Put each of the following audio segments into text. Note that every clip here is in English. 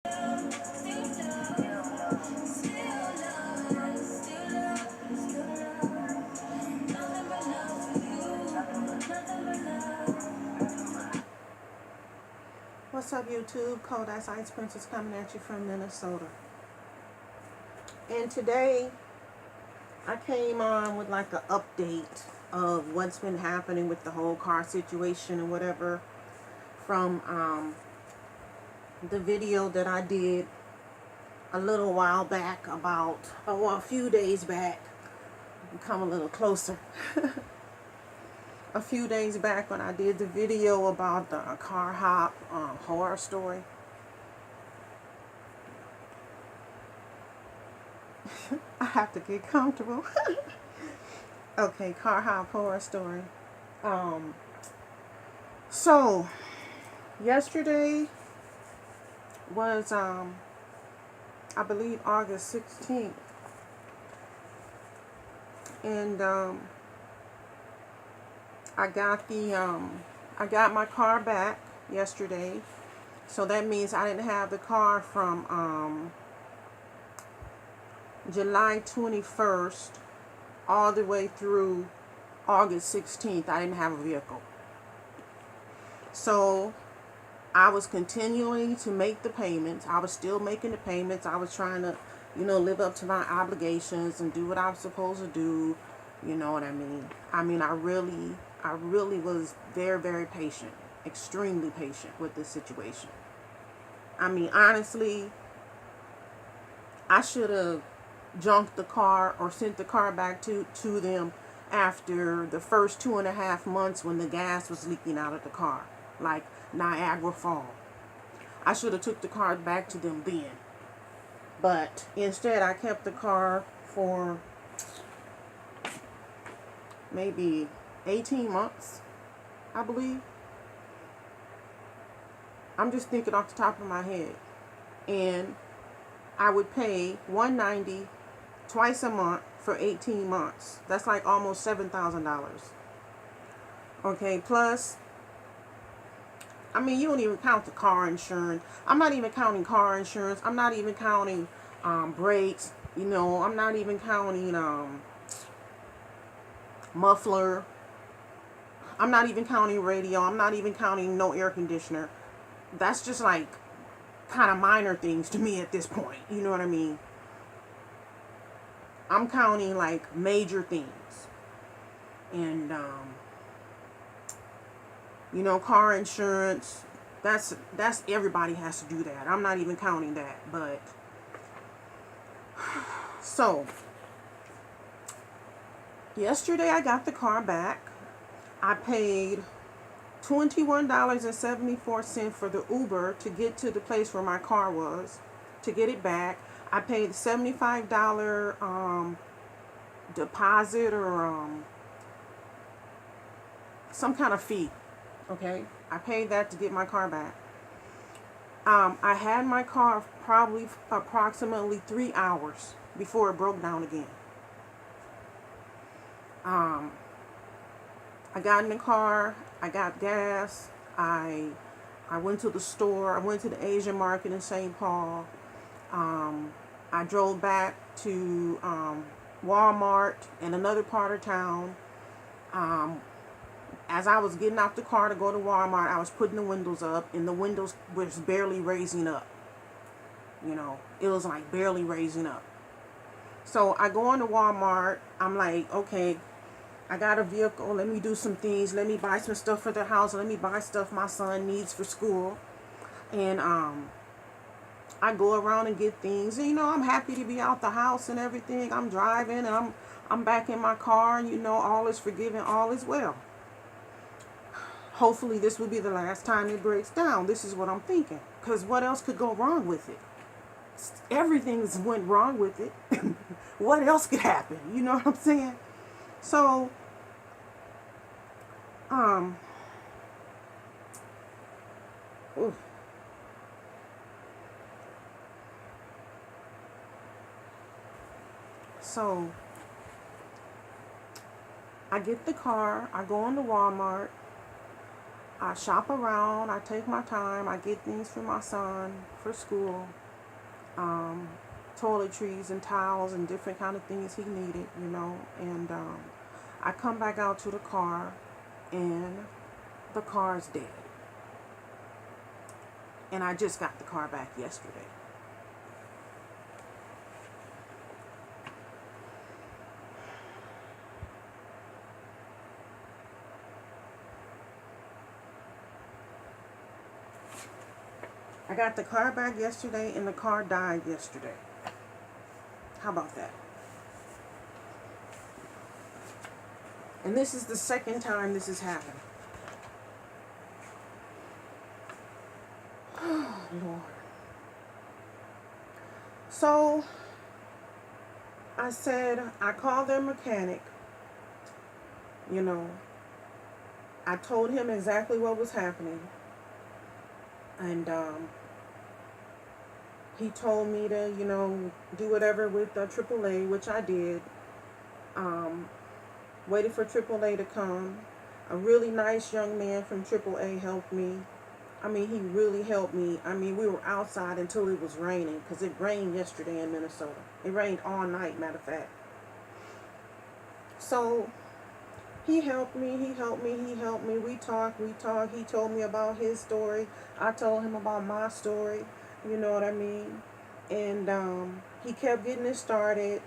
What's up, YouTube? Cold Ice Ice Princess coming at you from Minnesota. And today, I came on with like an update of what's been happening with the whole car situation and whatever from the video that I did a little while back about, a few days back. Come a little closer. A few days back when I did the video about the CarHop horror story. I have to get comfortable. Okay, CarHop horror story. So yesterday was I believe August 16th, and I got my car back yesterday. So that means I didn't have the car from July 21st all the way through August 16th. I didn't have a vehicle. So I was continuing to make the payments. I was still making the payments. I was trying to, live up to my obligations and do what I was supposed to do. You know what I mean? I really was very, very patient, extremely patient with this situation. I mean, honestly, I should have junked the car or sent the car back to them after the first 2.5 months when the gas was leaking out of the car, like Niagara Falls. I should have took the car back to them then. But instead, I kept the car for maybe 18 months, I believe. I'm just thinking off the top of my head. And I would pay $190 twice a month for 18 months. That's like almost $7,000. Okay, plus, I mean, you don't even count the car insurance. I'm not even counting car insurance. I'm not even counting brakes. I'm not even counting muffler. I'm not even counting radio. I'm not even counting no air conditioner. That's just like kind of minor things to me at this point. You know what I mean? I'm counting like major things. And car insurance, that's everybody has to do that. I'm not even counting that. But so yesterday I got the car back. I paid $21.74 for the Uber to get to the place where my car was, to get it back. I paid $75 deposit or some kind of fee. Okay, I paid that to get my car back. I had my car probably approximately 3 hours before it broke down again. I got in the car, I got gas, I went to the store, I went to the Asian market in St. Paul. I drove back to Walmart in another part of town. As I was getting out the car to go to Walmart, I was putting the windows up, and the windows was barely raising up. It was like barely raising up. So I go into Walmart, I'm like, okay, I got a vehicle, let me do some things, let me buy some stuff for the house, let me buy stuff my son needs for school. And I go around and get things, and I'm happy to be out the house and everything. I'm driving and I'm back in my car, and all is forgiven, all is well. Hopefully this will be the last time it breaks down. This is what I'm thinking, because what else could go wrong with it? Everything's went wrong with it. What else could happen? You know what I'm saying? So oof. So I get the car, I go into Walmart, I shop around, I take my time, I get things for my son for school, um, toiletries and towels and different kind of things he needed, you know, and I come back out to the car and the car's dead. And I just got the car back yesterday. I got the car back yesterday and the car died yesterday. How about that? And this is the second time this has happened. Oh, Lord. So, I said, I called their mechanic. You know, I told him exactly what was happening. And he told me to, you know, do whatever with AAA, which I did. Waited for AAA to come. A really nice young man from AAA helped me. I mean, he really helped me. I mean, we were outside until it was raining, because it rained yesterday in Minnesota. It rained all night, matter of fact. So, he helped me. We talked. He told me about his story. I told him about my story. You know what I mean? And he kept getting it started.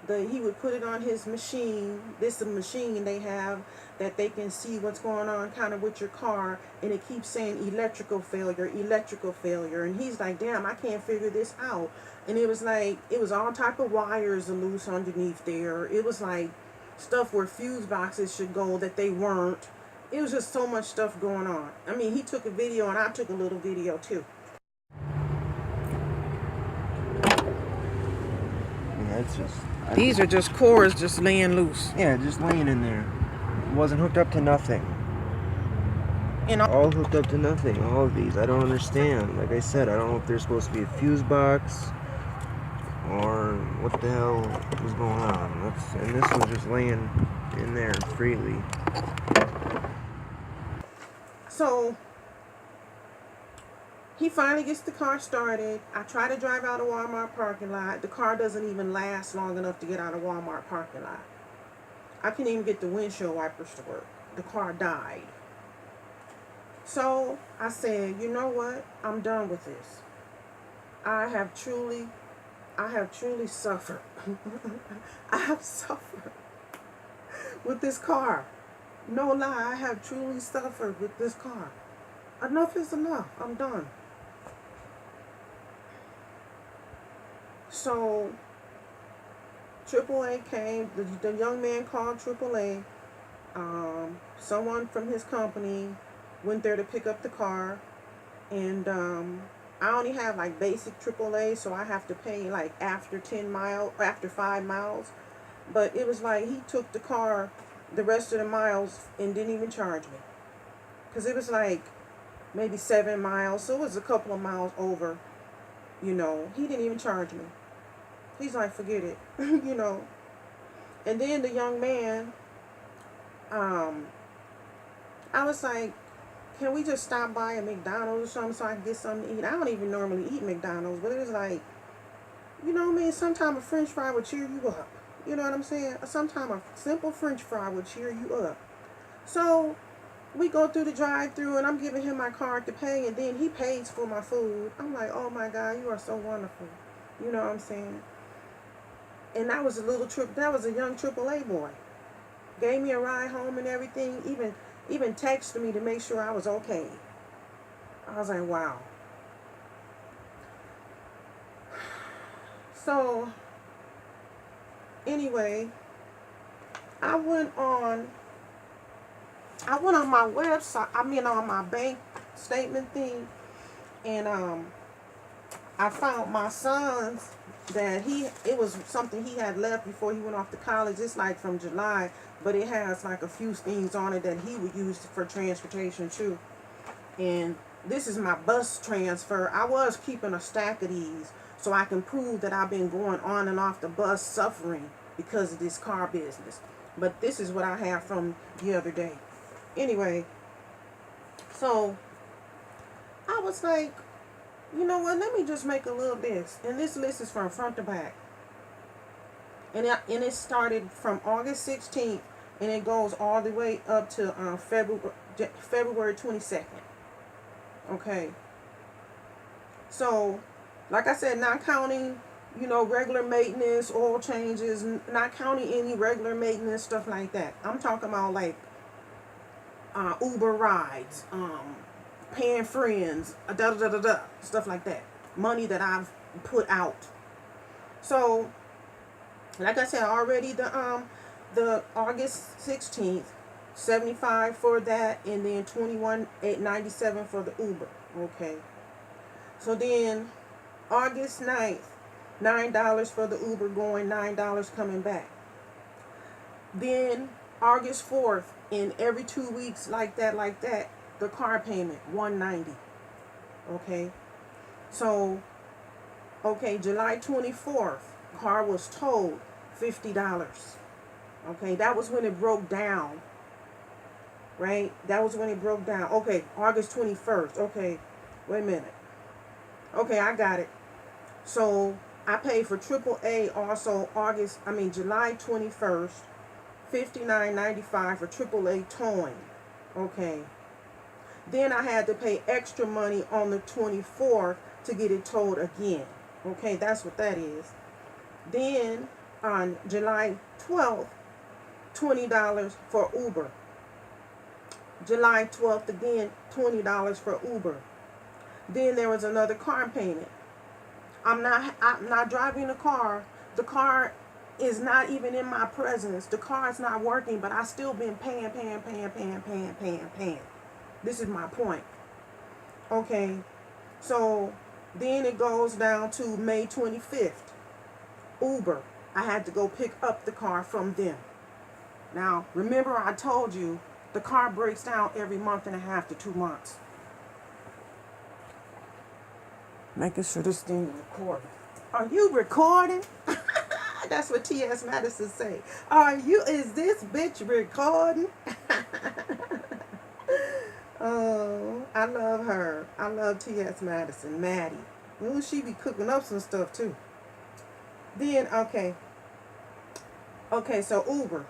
He would put it on his machine. This is a machine they have that they can see what's going on kind of with your car, and it keeps saying electrical failure. And he's like, damn, I can't figure this out. And it was like, it was all type of wires loose underneath there. It was like stuff where fuse boxes should go that they weren't. It was just so much stuff going on. I mean, he took a video and I took a little video too. Yeah, it's just... These are just cores just laying loose. Yeah, just laying in there. It wasn't hooked up to nothing. And all hooked up to nothing, all of these. I don't understand. Like I said, I don't know if there's supposed to be a fuse box or what the hell was going on. And this was just laying in there freely. So he finally gets the car started. I try to drive out of Walmart parking lot. The car doesn't even last long enough to get out of Walmart parking lot. I can't even get the windshield wipers to work. The car died. So I said, you know what? I'm done with this. I have truly suffered. I have suffered with this car. No lie, I have truly suffered with this car. Enough is enough. I'm done. So AAA came. The young man called AAA. Someone from his company went there to pick up the car, and I only have like basic AAA, so I have to pay like after 5 miles. But it was like he took the car the rest of the miles and didn't even charge me, because it was like maybe 7 miles, so it was a couple of miles over. You know, he didn't even charge me. He's like, forget it. You know. And then the young man, I was like, can we just stop by a McDonald's or something so I can get something to eat? I don't even normally eat McDonald's, but it was like, you know what I mean? Sometimes a French fry would cheer you up. You know what I'm saying? Sometimes a simple French fry would cheer you up. So we go through the drive-thru, and I'm giving him my card to pay, and then he pays for my food. I'm like, oh my God, you are so wonderful. You know what I'm saying? And that was a young AAA boy. Gave me a ride home and everything, even texted me to make sure I was okay. I was like, wow. So anyway, I went on my website, on my bank statement thing, and I found my son's that it was something he had left before he went off to college. It's like from July, but it has like a few things on it that he would use for transportation too. And this is my bus transfer. I was keeping a stack of these so I can prove that I've been going on and off the bus suffering because of this car business. But this is what I have from the other day. Anyway, So I was like, you know what? Let me just make a little list, and this list is from front to back, and it started from August 16th, and it goes all the way up to February 22nd. Okay. So, like I said, not counting, regular maintenance, oil changes, not counting any regular maintenance, stuff like that. I'm talking about like Uber rides, paying friends, stuff like that. Money that I've put out. So, like I said already, the August 16th, 75 for that, and then 21.97 for the Uber. Okay. So then August 9th, $9 for the Uber going, $9 coming back. Then August 4th, and every 2 weeks like that, the car payment, $190. Okay. So, okay, July 24th, car was towed, $50. Okay, that was when it broke down. Right? That was when it broke down. Okay, August 21st. Okay, wait a minute. Okay, I got it. So I paid for AAA also July 21st, $59.95 for AAA towing. Okay. Then I had to pay extra money on the 24th to get it towed again. Okay, that's what that is. Then on July 12th, $20 for Uber. July 12th again, $20 for Uber. Then there was another car payment. I'm not driving the car. The car is not even in my presence. The car is not working, but I still been paying. This is my point. Okay. So then it goes down to May 25th. Uber. I had to go pick up the car from them. Now, remember I told you the car breaks down every month and a half to 2 months. Making sure this thing is recording. Are you recording? That's what T.S. Madison say. Is this bitch recording? Oh, I love her. I love T.S. Madison, Maddie. Ooh, she be cooking up some stuff too. Then, okay, so Uber.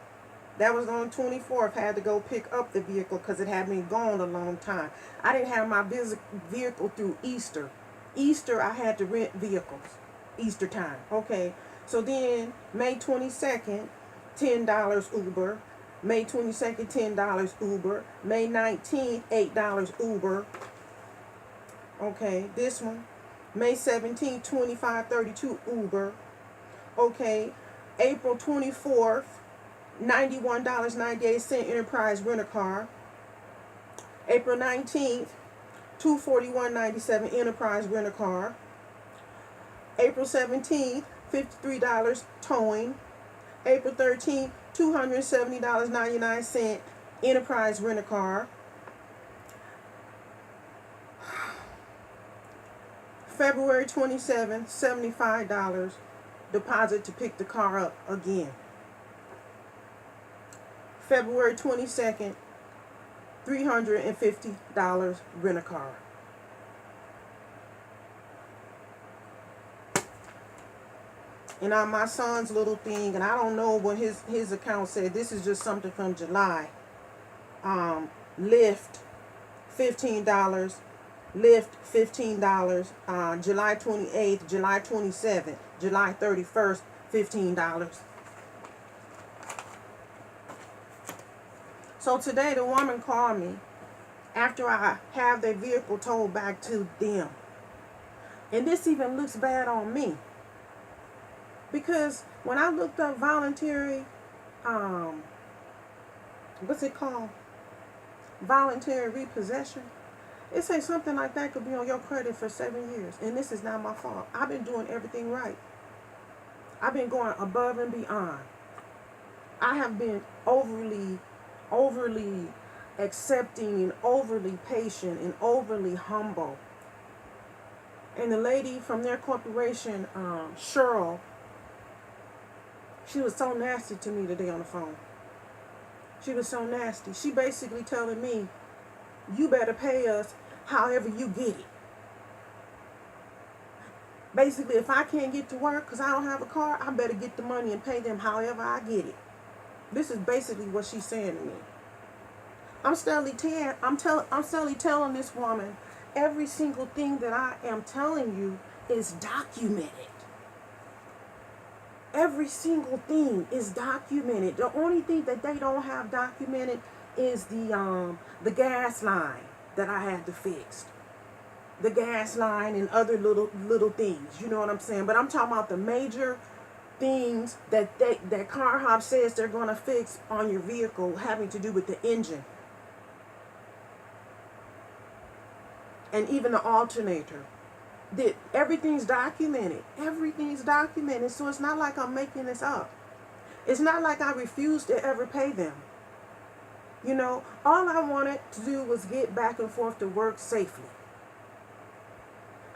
That was on the 24th. I had to go pick up the vehicle because it had been gone a long time. I didn't have my vehicle through Easter. Easter, I had to rent vehicles. Easter time. Okay. So then, May 22nd, $10 Uber. May 22nd, $10 Uber. May 19th, $8 Uber. Okay, this one. May 17th, $25.32 Uber. Okay. April 24th, $91.98 Enterprise Rent-A-Car. April 19th, $241.97 Enterprise Rent-A-Car. April 17th, $53 towing. April 13th, $270.99 Enterprise Rent-A-Car. February 27th, $75 deposit to pick the car up again. February 22nd, $350 Rent-A-Car. And on my son's little thing, and I don't know what his account said. This is just something from July. Lyft, $15. Lyft, $15. July 28th, July 27th, July 31st, $15. So today the woman called me after I have their vehicle towed back to them. And this even looks bad on me. Because when I looked up voluntary, what's it called? Voluntary repossession. It says something like that could be on your credit for 7 years. And this is not my fault. I've been doing everything right. I've been going above and beyond. I have been overly accepting and overly patient and overly humble. And the lady from their corporation, Cheryl, she was so nasty to me today on the phone. She was so nasty. She basically telling me, You better pay us however you get it. Basically, if I can't get to work because I don't have a car, I better get the money and pay them however I get it. This is basically what she's saying to me. I'm steadily telling this woman every single thing that I am telling you is documented. Every single thing is documented. The only thing that they don't have documented is the gas line that I had to fix. The gas line and other little things. You know what I'm saying? But I'm talking about the major things that CarHop says they're going to fix on your vehicle having to do with the engine. And even the alternator. Everything's documented. Everything's documented. So it's not like I'm making this up. It's not like I refuse to ever pay them. You know, all I wanted to do was get back and forth to work safely.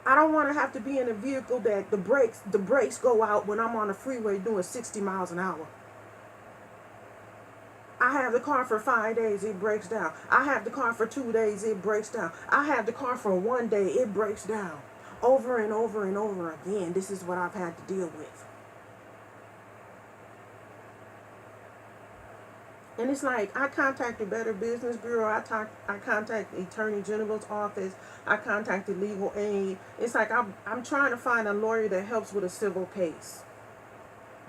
I don't want to have to be in a vehicle that the brakes go out when I'm on the freeway doing 60 miles an hour. I have the car for 5 days, it breaks down. I have the car for 2 days, it breaks down. I have the car for 1 day, it breaks down. Over and over and over again, this is what I've had to deal with. And it's like, I contacted Better Business Bureau, I contacted Attorney General's office, I contacted legal aid. It's like I'm trying to find a lawyer that helps with a civil case.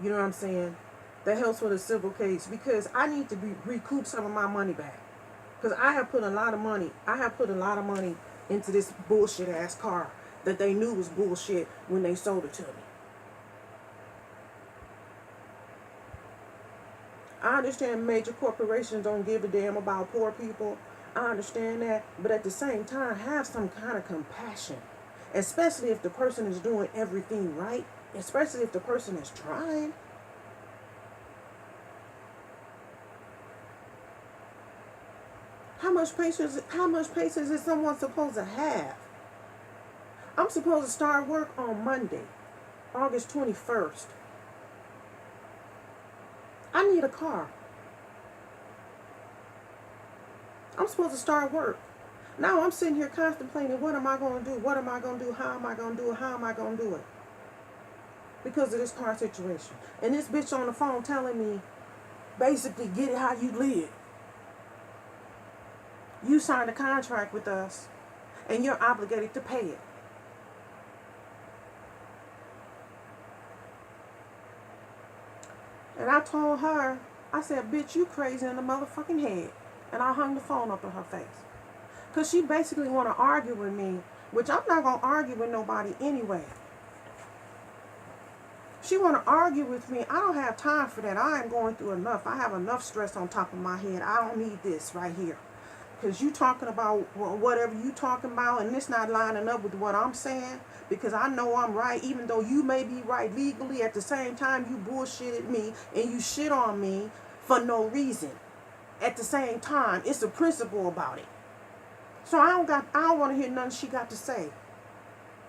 You know what I'm saying? That helps with a civil case, because I need to recoup some of my money back. Because I have put a lot of money into this bullshit ass car that they knew was bullshit when they sold it to me. I understand major corporations don't give a damn about poor people. I understand that. But at the same time, have some kind of compassion. Especially if the person is doing everything right. Especially if the person is trying. How much patience is someone supposed to have? I'm supposed to start work on Monday, August 21st. I need a car. I'm supposed to start work. Now I'm sitting here contemplating, what am I going to do? What am I going to do? How am I going to do it? How am I going to do it? Because of this car situation. And this bitch on the phone telling me, basically, get it how you live. You signed a contract with us, and you're obligated to pay it. And I told her, I said, bitch, you crazy in the motherfucking head. And I hung the phone up in her face. Because she basically want to argue with me, which I'm not going to argue with nobody anyway. She want to argue with me. I don't have time for that. I am going through enough. I have enough stress on top of my head. I don't need this right here. Because you talking about whatever you talking about, and it's not lining up with what I'm saying. Because I know I'm right, even though you may be right legally. At the same time, you bullshitted me and you shit on me for no reason. At the same time, it's a principle about it. So I don't want to hear nothing she got to say.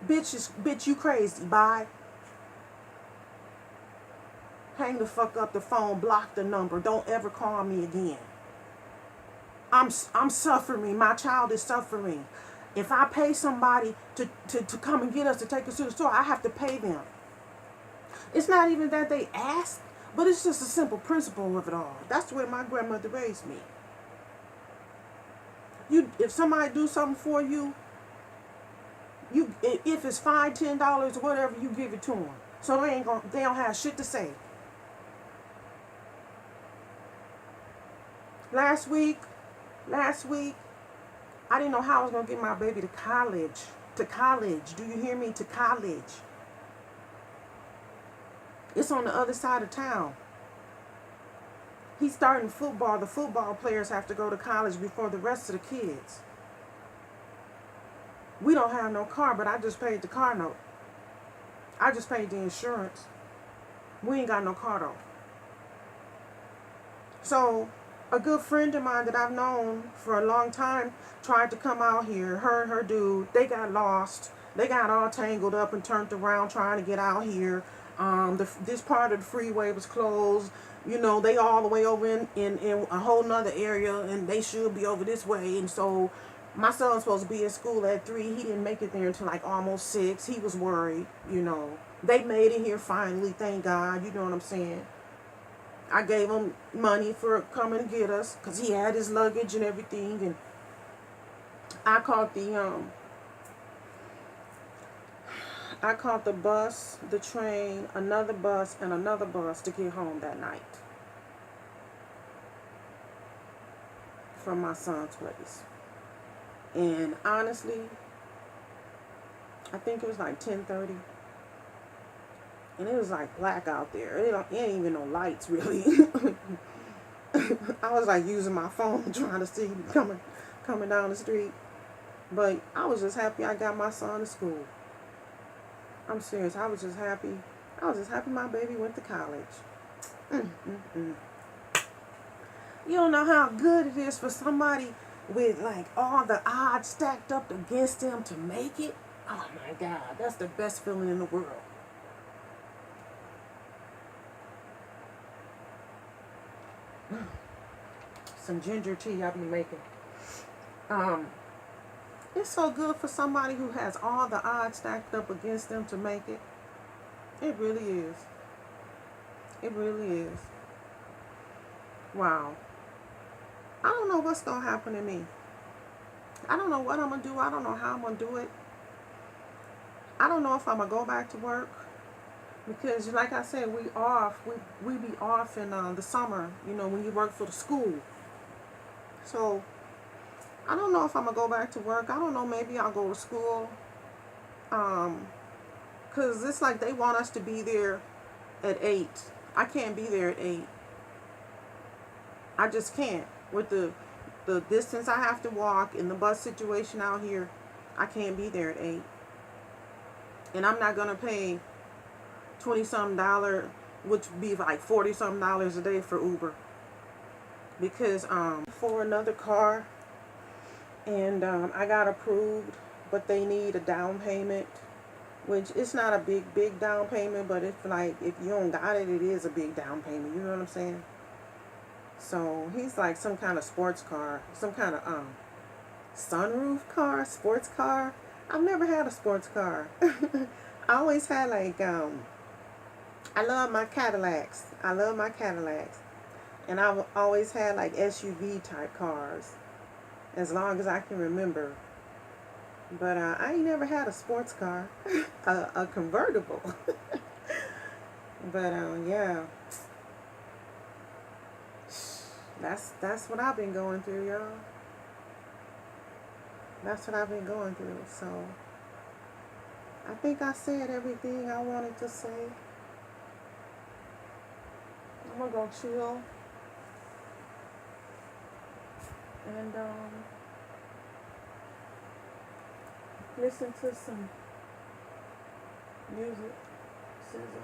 Bitch, you crazy. Bye. Hang the fuck up the phone. Block the number. Don't ever call me again. I'm suffering. My child is suffering. If I pay somebody to come and get us to take us to the store, I have to pay them. It's not even that they ask, but it's just a simple principle of it all. That's the way my grandmother raised me. If somebody do something for you, if it's $5, $10 or whatever, you give it to them. So they don't have shit to say. Last week, I didn't know how I was going to get my baby to college. To college. Do you hear me? To college. It's on the other side of town. He's starting football. The football players have to go to college before the rest of the kids. We don't have no car, but I just paid the car note. I just paid the insurance. We ain't got no car though. So, a good friend of mine that I've known for a long time tried to come out here. Her and her dude, they got lost. They got all tangled up and turned around trying to get out here. This part of the freeway was closed. You know, they all the way over in a whole nother area, and they should be over this way. And so My son was supposed to be at school at 3. He didn't make it there until like almost 6. He was worried, you know. They made it here finally, thank God. You know what I'm saying? I gave him money for coming to get us because he had his luggage and everything. And I caught the bus, the train, another bus, and another bus to get home that night from my son's place. And honestly, I think it was like 10:30, and it was like black out there. It ain't even no lights really. I was like using my phone trying to see coming down the street, but I was just happy I got my son to school. I'm serious. I was just happy. I was just happy my baby went to college. You don't know how good it is for somebody with like all the odds stacked up against them to make it. Oh my God, that's the best feeling in the world. Some ginger tea I'll be making. It's so good for somebody who has all the odds stacked up against them to make it. It really is. It really is. Wow. I don't know what's going to happen to me. I don't know what I'm going to do. I don't know how I'm going to do it. I don't know if I'm going to go back to work. Because like I said, we be off in the summer, you know, when you work for the school. So I don't know if I'm going to go back to work. I don't know, maybe I'll go to school. Because it's like they want us to be there at 8. I can't be there at 8. I just can't. With the distance I have to walk in the bus situation out here, I can't be there at 8. And I'm not going to pay $20-something, which would be like $40-something a day for Uber. Because for another car, and I got approved, but they need a down payment, which it's not a big down payment, but it's like if you don't got it, it is a big down payment. You know what I'm saying? So he's like some kind of sports car, some kind of sunroof car, sports car. I've never had a sports car. I always had like I love my Cadillacs. And I've always had like SUV type cars, as long as I can remember. But I ain't never had a sports car, a convertible. But yeah, that's what I've been going through, y'all. That's what I've been going through. So I think I said everything I wanted to say. I'm gonna go chill and listen to some music. SZA.